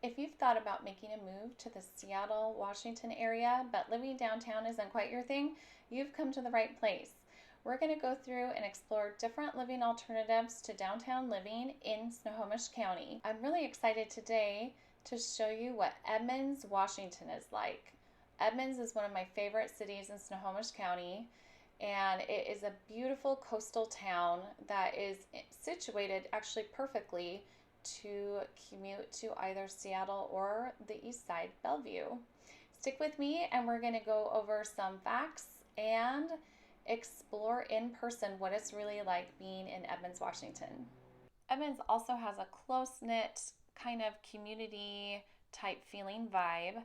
If you've thought about making a move to the Seattle, Washington area, but living downtown isn't quite your thing, you've come to the right place. We're going to go through and explore different living alternatives to downtown living in Snohomish County. I'm really excited today to show you what Edmonds, Washington is like. Edmonds is one of my favorite cities in Snohomish County, and it is a beautiful coastal town that is situated actually perfectly to commute to either Seattle or the east side, Bellevue. Stick with me and we're going to go over some facts and explore in person what it's really like being in Edmonds, Washington. Edmonds also has a close-knit kind of community type feeling vibe,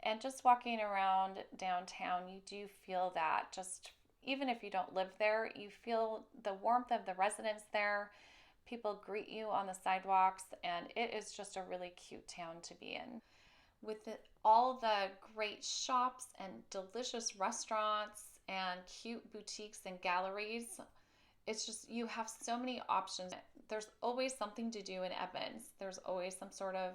and just walking around downtown you do feel that. Just even if you don't live there, you feel the warmth of the residents there. People greet you on the sidewalks, and it is just a really cute town to be in. With all the great shops and delicious restaurants and cute boutiques and galleries, it's just, you have so many options. There's always something to do in Edmonds. There's always some sort of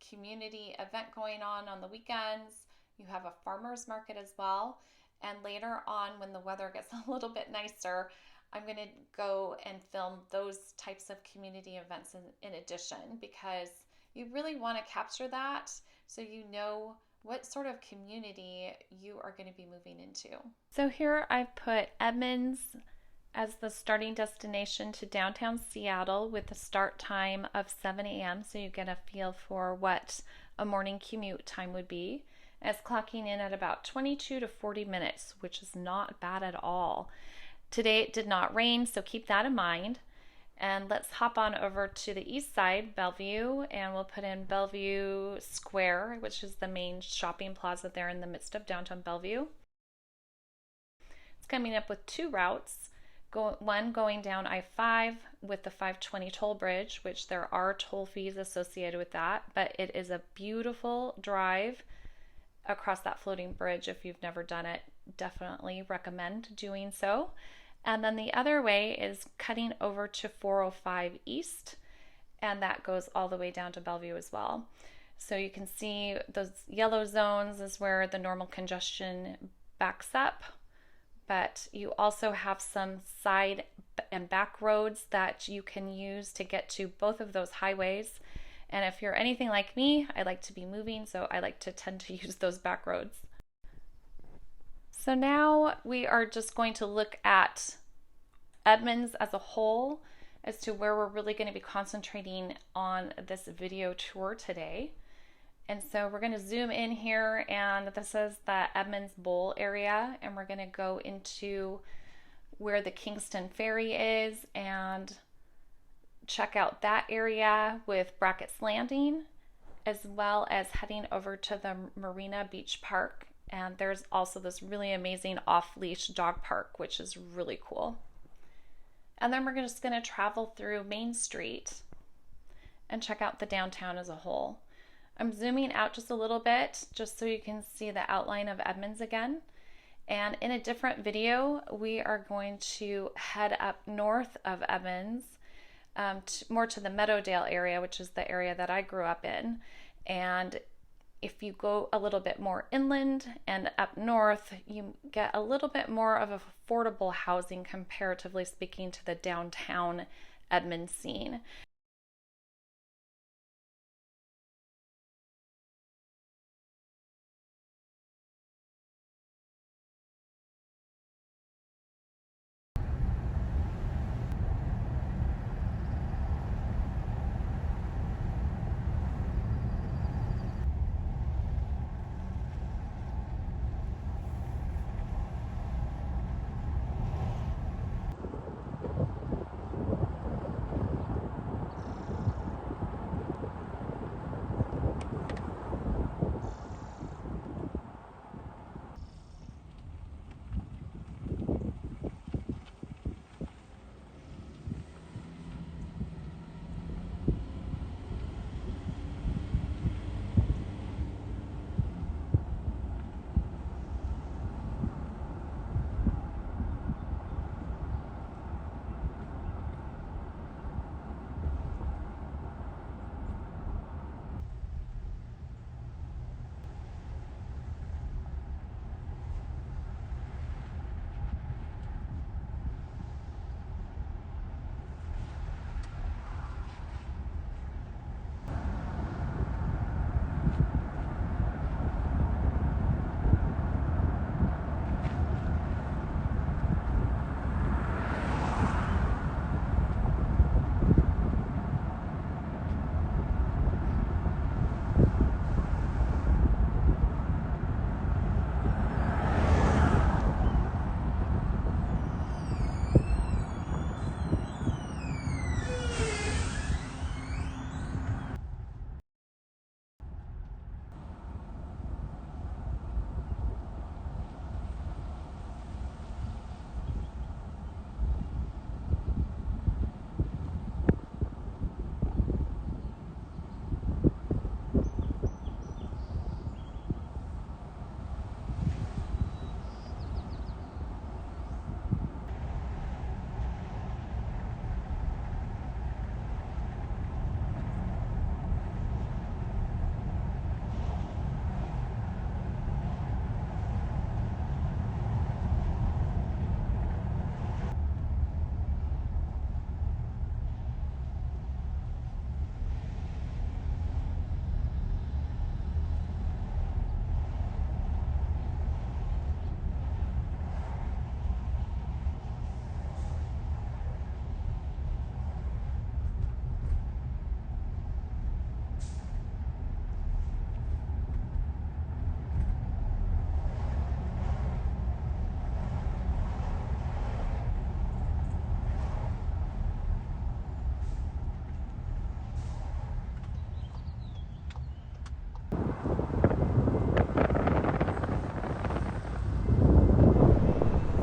community event going on the weekends. You have a farmer's market as well. And later on, when the weather gets a little bit nicer, I'm going to go and film those types of community events in addition, because you really want to capture that so you know what sort of community you are going to be moving into. So here I've put Edmonds as the starting destination to downtown Seattle with a start time of 7 a.m. so you get a feel for what a morning commute time would be. It's clocking in at about 22 to 40 minutes, which is not bad at all. Today it did not rain, so keep that in mind. And let's hop on over to the east side, Bellevue, and we'll put in Bellevue Square, which is the main shopping plaza there in the midst of downtown Bellevue. It's coming up with two routes. One going down I-5 with the 520 toll bridge, which there are toll fees associated with that, but it is a beautiful drive across that floating bridge. If you've never done it, definitely recommend doing so. And then the other way is cutting over to 405 East, and that goes all the way down to Bellevue as well. So you can see those yellow zones is where the normal congestion backs up, but you also have some side and back roads that you can use to get to both of those highways. And if you're anything like me, I like to be moving, so I like to tend to use those back roads. So now we are just going to look at Edmonds as a whole as to where we're really going to be concentrating on this video tour today. And so we're going to zoom in here, and this is the Edmonds Bowl area, and we're going to go into where the Kingston Ferry is and check out that area with Brackett's Landing, as well as heading over to the Marina Beach Park. And there's also this really amazing off-leash dog park, which is really cool. And then we're just going to travel through Main Street and check out the downtown as a whole. I'm zooming out just a little bit just so you can see the outline of Edmonds again. And in a different video, we are going to head up north of Edmonds, more to the Meadowdale area, which is the area that I grew up in. And if you go a little bit more inland and up north, you get a little bit more of affordable housing, comparatively speaking, to the downtown Edmonds scene.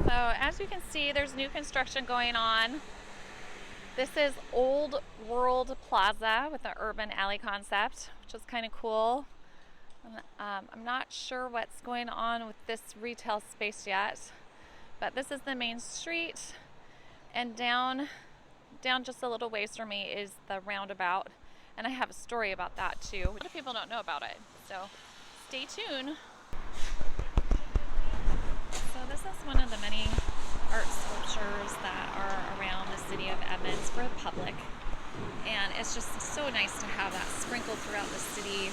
So as you can see, there's new construction going on. This is Old World Plaza with the urban alley concept, which is kind of cool. I'm not sure what's going on with this retail space yet, but this is the main street, and down just a little ways from me is the Roundabout, and I have a story about that too. A lot of people don't know about it, so stay tuned. So this is one of the many art sculptures that are around the city of Edmonds for the public, and it's just so nice to have that sprinkled throughout the city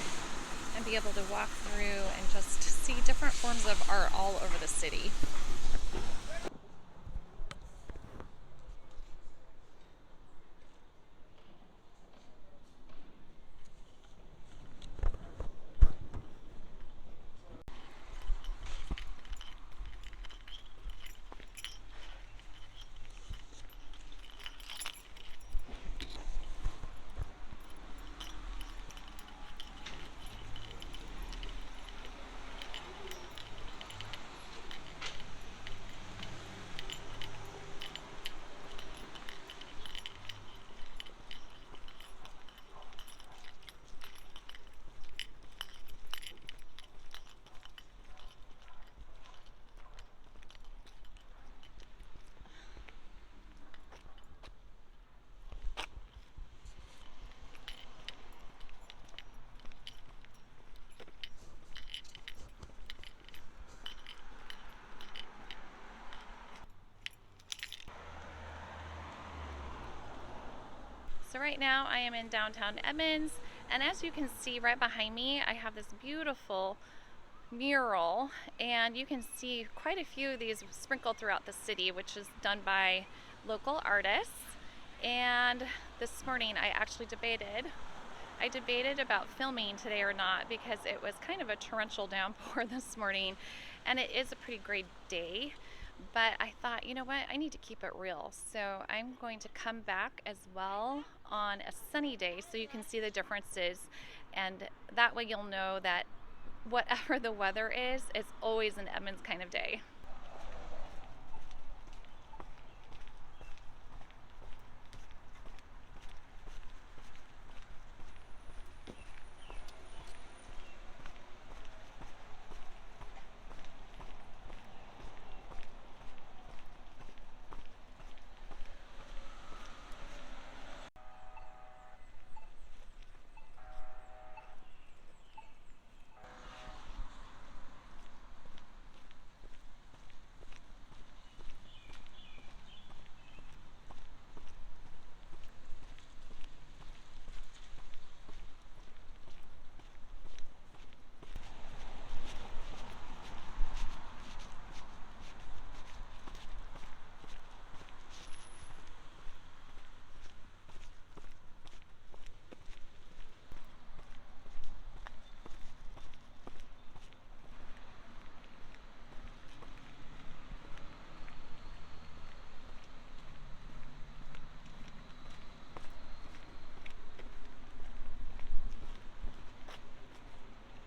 and be able to walk through and just see different forms of art all over the city. So right now I am in downtown Edmonds, and as you can see right behind me, I have this beautiful mural, and you can see quite a few of these sprinkled throughout the city, which is done by local artists. And this morning I actually debated about filming today or not, because it was kind of a torrential downpour this morning, and it is a pretty great day. But I thought, you know what, I need to keep it real. So I'm going to come back as well on a sunny day so you can see the differences. And that way you'll know that whatever the weather is, it's always an Edmonds kind of day.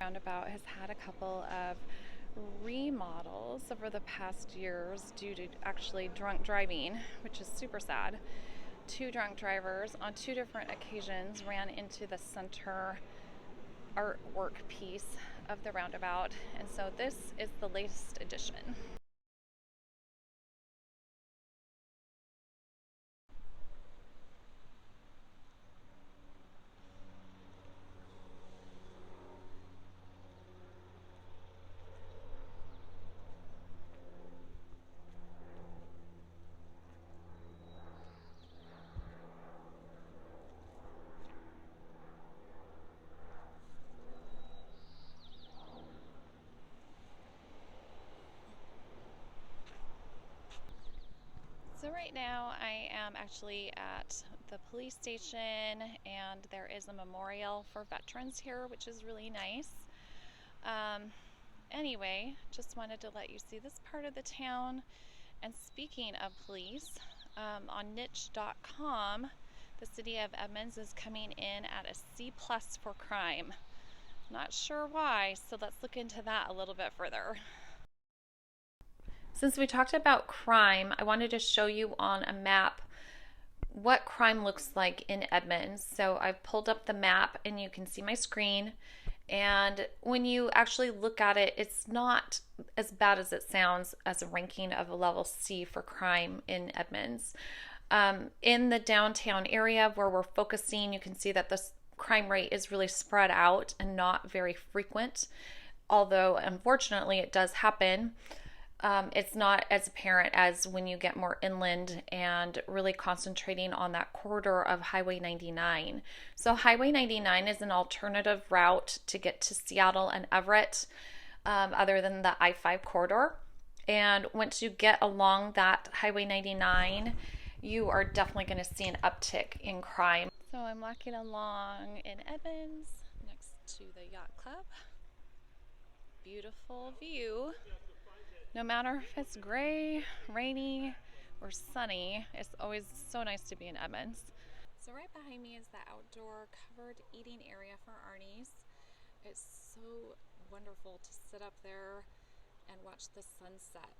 Roundabout has had a couple of remodels over the past years due to actually drunk driving, which is super sad. Two drunk drivers on two different occasions ran into the center artwork piece of the Roundabout, and so this is the latest edition. So right now I am actually at the police station, and there is a memorial for veterans here, which is really nice. Anyway, just wanted to let you see this part of the town. And speaking of police, on niche.com, the city of Edmonds is coming in at a C+ for crime. Not sure why, so let's look into that a little bit further. Since we talked about crime, I wanted to show you on a map what crime looks like in Edmonds. So I've pulled up the map and you can see my screen. And when you actually look at it, it's not as bad as it sounds as a ranking of a level C for crime in Edmonds. In the downtown area where we're focusing, you can see that the crime rate is really spread out and not very frequent. Although, unfortunately, it does happen. It's not as apparent as when you get more inland and really concentrating on that corridor of Highway 99. So Highway 99 is an alternative route to get to Seattle and Everett, other than the I-5 corridor. And once you get along that Highway 99, you are definitely going to see an uptick in crime. So I'm walking along in Edmonds next to the Yacht Club. Beautiful view. No matter if it's gray, rainy, or sunny, it's always so nice to be in Edmonds. So right behind me is the outdoor covered eating area for Arnie's. It's so wonderful to sit up there and watch the sunset.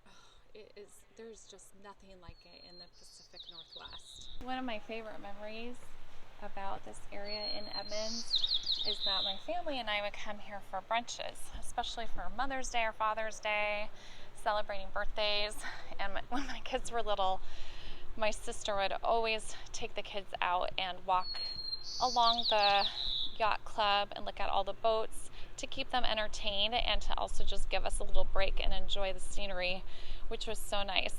There's just nothing like it in the Pacific Northwest. One of my favorite memories about this area in Edmonds is that my family and I would come here for brunches, especially for Mother's Day or Father's Day, celebrating birthdays. And when my kids were little, my sister would always take the kids out and walk along the yacht club and look at all the boats to keep them entertained and to also just give us a little break and enjoy the scenery, which was so nice.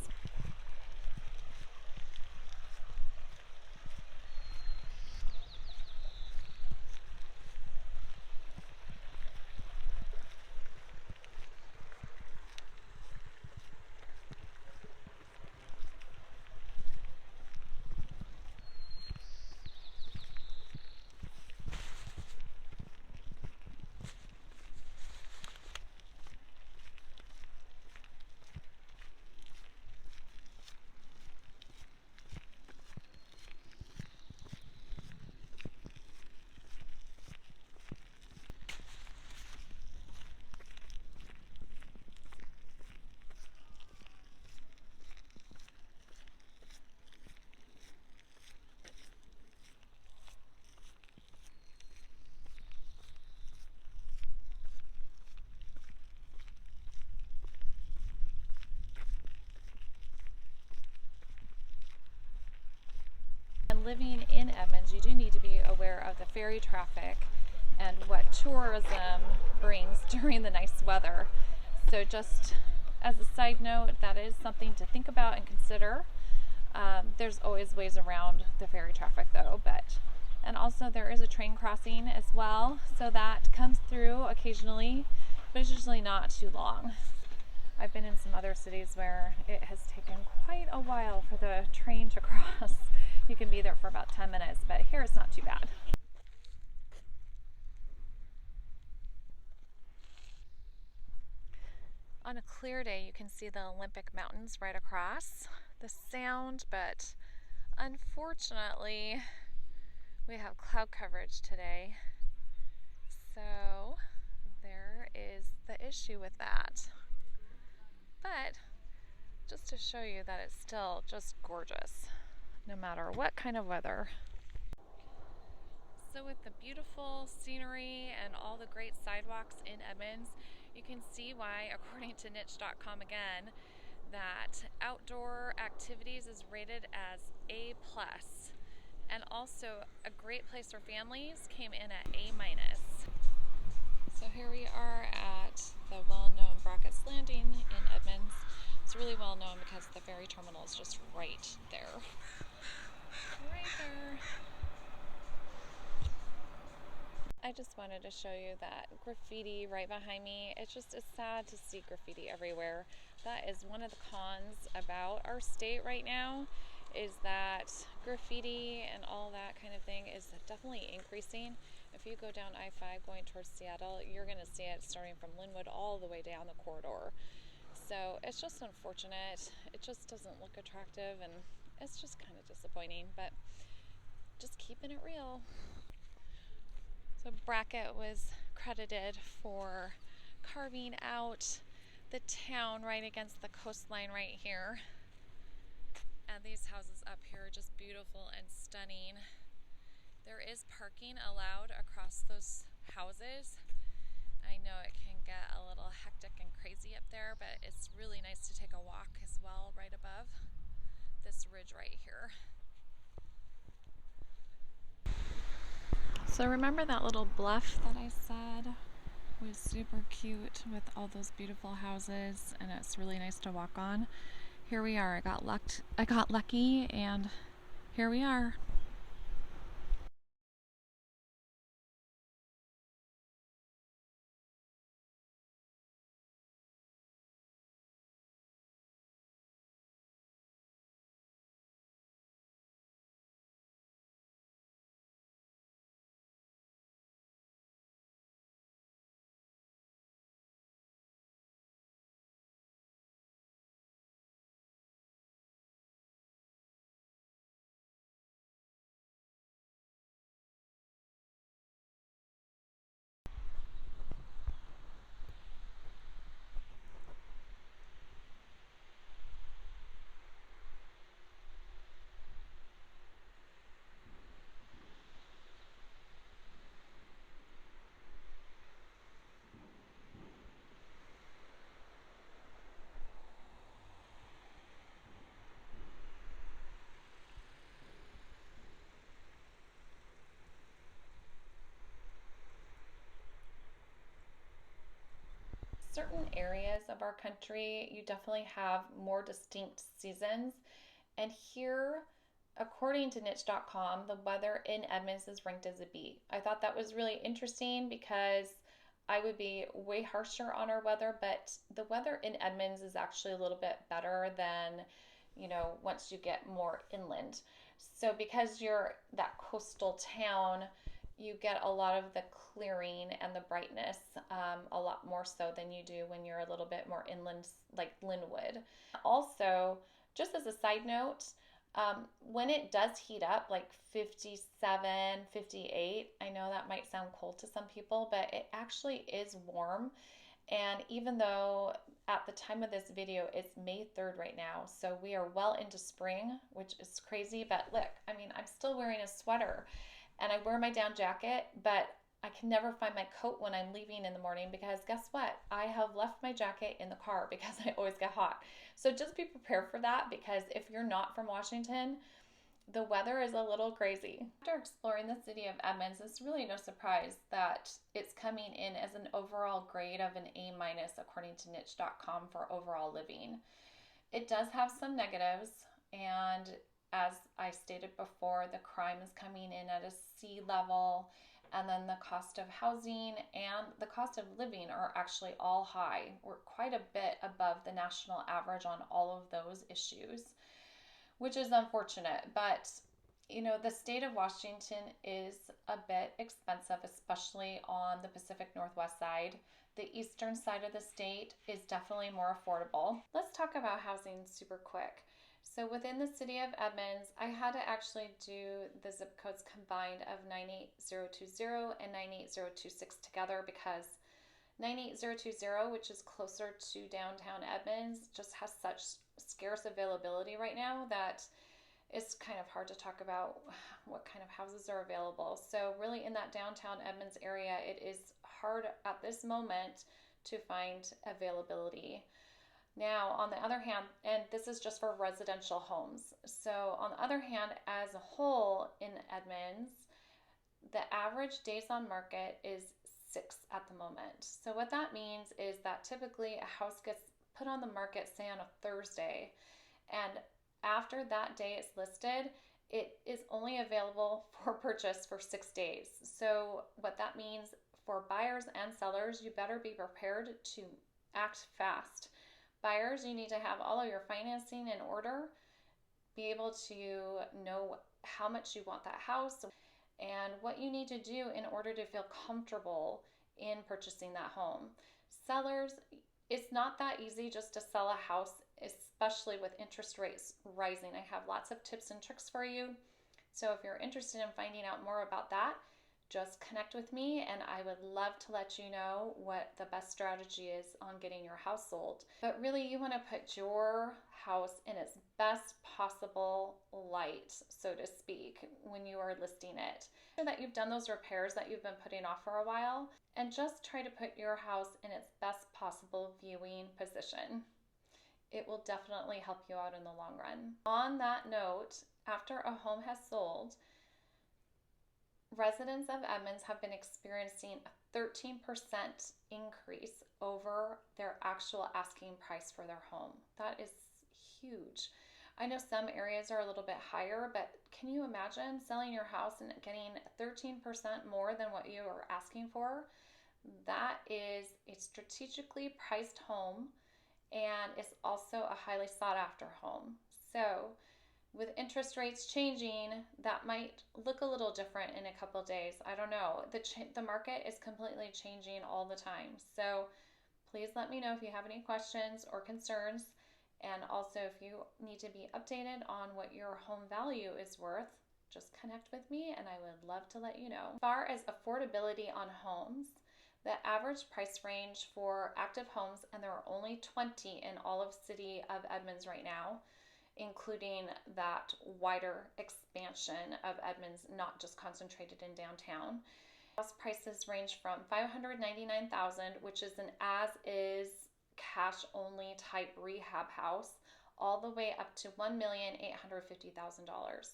Living in Edmonds, you do need to be aware of the ferry traffic and what tourism brings during the nice weather. So just as a side note, that is something to think about and consider. There's always ways around the ferry traffic though, and also there is a train crossing as well, so that comes through occasionally, but it's usually not too long. I've been in some other cities where it has taken quite a while for the train to cross. You can be there for about 10 minutes, but here it's not too bad. On a clear day, you can see the Olympic Mountains right across the sound, but unfortunately, we have cloud coverage today. So there is the issue with that. But just to show you that it's still just gorgeous, no matter what kind of weather. So with the beautiful scenery and all the great sidewalks in Edmonds, you can see why, according to niche.com again, that outdoor activities is rated as A+. And also a great place for families came in at A-. So here we are at the well-known Brackett's Landing in Edmonds. It's really well known because the ferry terminal is just right there. Right there. I just wanted to show you that graffiti right behind me. It's sad to see graffiti everywhere. That is one of the cons about our state right now, is that graffiti and all that kind of thing is definitely increasing. If you go down I-5 going towards Seattle, you're going to see it starting from Linwood all the way down the corridor. So it's just unfortunate. It just doesn't look attractive, and it's just kind of disappointing, but just keeping it real. So Brackett was credited for carving out the town right against the coastline right here. And these houses up here are just beautiful and stunning. There is parking allowed across those houses. I know it can get a little hectic and crazy up there, but it's really nice to take a walk as well right above this ridge right here. So remember that little bluff that I said was super cute with all those beautiful houses, and it's really nice to walk on? Here we are. I got lucky, and here we are. Certain areas of our country, you definitely have more distinct seasons. And here, according to niche.com, the weather in Edmonds is ranked as a B. I thought that was really interesting because I would be way harsher on our weather, but the weather in Edmonds is actually a little bit better than, once you get more inland. So because you're that coastal town, you get a lot of the clearing and the brightness, a lot more so than you do when you're a little bit more inland, like Linwood. Also, just as a side note, when it does heat up, like 57, 58, I know that might sound cold to some people, but it actually is warm. And even though at the time of this video, it's May 3rd right now, so we are well into spring, which is crazy. But look, I'm still wearing a sweater and I wear my down jacket, but I can never find my coat when I'm leaving in the morning because guess what? I have left my jacket in the car because I always get hot. So just be prepared for that, because if you're not from Washington, the weather is a little crazy. After exploring the city of Edmonds, it's really no surprise that it's coming in as an overall grade of an A- according to niche.com for overall living. It does have some negatives, and as I stated before, the crime is coming in at a C level, and then the cost of housing and the cost of living are actually all high. We're quite a bit above the national average on all of those issues, which is unfortunate. But the state of Washington is a bit expensive, especially on the Pacific Northwest side. The eastern side of the state is definitely more affordable. Let's talk about housing super quick. So within the city of Edmonds, I had to actually do the zip codes combined of 98020 and 98026 together because 98020, which is closer to downtown Edmonds, just has such scarce availability right now that it's kind of hard to talk about what kind of houses are available. So really in that downtown Edmonds area, it is hard at this moment to find availability. Now, on the other hand, and this is just for residential homes. So on the other hand, as a whole in Edmonds, the average days on market is 6 at the moment. So what that means is that typically a house gets put on the market, say on a Thursday, and after that day it's listed, it is only available for purchase for 6 days. So what that means for buyers and sellers, you better be prepared to act fast. Buyers, you need to have all of your financing in order, be able to know how much you want that house and what you need to do in order to feel comfortable in purchasing that home. Sellers, it's not that easy just to sell a house, especially with interest rates rising. I have lots of tips and tricks for you. So if you're interested in finding out more about that, just connect with me and I would love to let you know what the best strategy is on getting your house sold. But really, you want to put your house in its best possible light, so to speak, when you are listing it. So that you've done those repairs that you've been putting off for a while, and just try to put your house in its best possible viewing position. It will definitely help you out in the long run. On that note, after a home has sold, residents of Edmonds have been experiencing a 13% increase over their actual asking price for their home. That is huge. I know some areas are a little bit higher, but can you imagine selling your house and getting 13% more than what you are asking for? That is a strategically priced home, and it's also a highly sought after home. So with interest rates changing, that might look a little different in a couple of days. I don't know. The market is completely changing all the time. So please let me know if you have any questions or concerns. And also, if you need to be updated on what your home value is worth, just connect with me and I would love to let you know. As far as affordability on homes, the average price range for active homes, and there are only 20 in all of city of Edmonds right now, including that wider expansion of Edmonds, not just concentrated in downtown. House prices range from $599,000, which is an as-is cash-only type rehab house, all the way up to $1,850,000.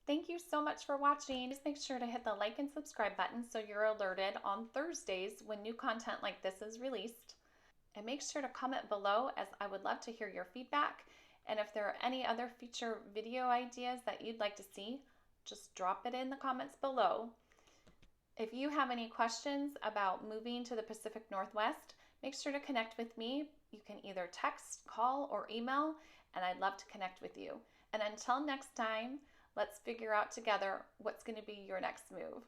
Thank you so much for watching. Just make sure to hit the like and subscribe button so you're alerted on Thursdays when new content like this is released. And make sure to comment below, as I would love to hear your feedback. And if there are any other future video ideas that you'd like to see, just drop it in the comments below. If you have any questions about moving to the Pacific Northwest, make sure to connect with me. You can either text, call, or email, and I'd love to connect with you. And until next time, let's figure out together what's going to be your next move.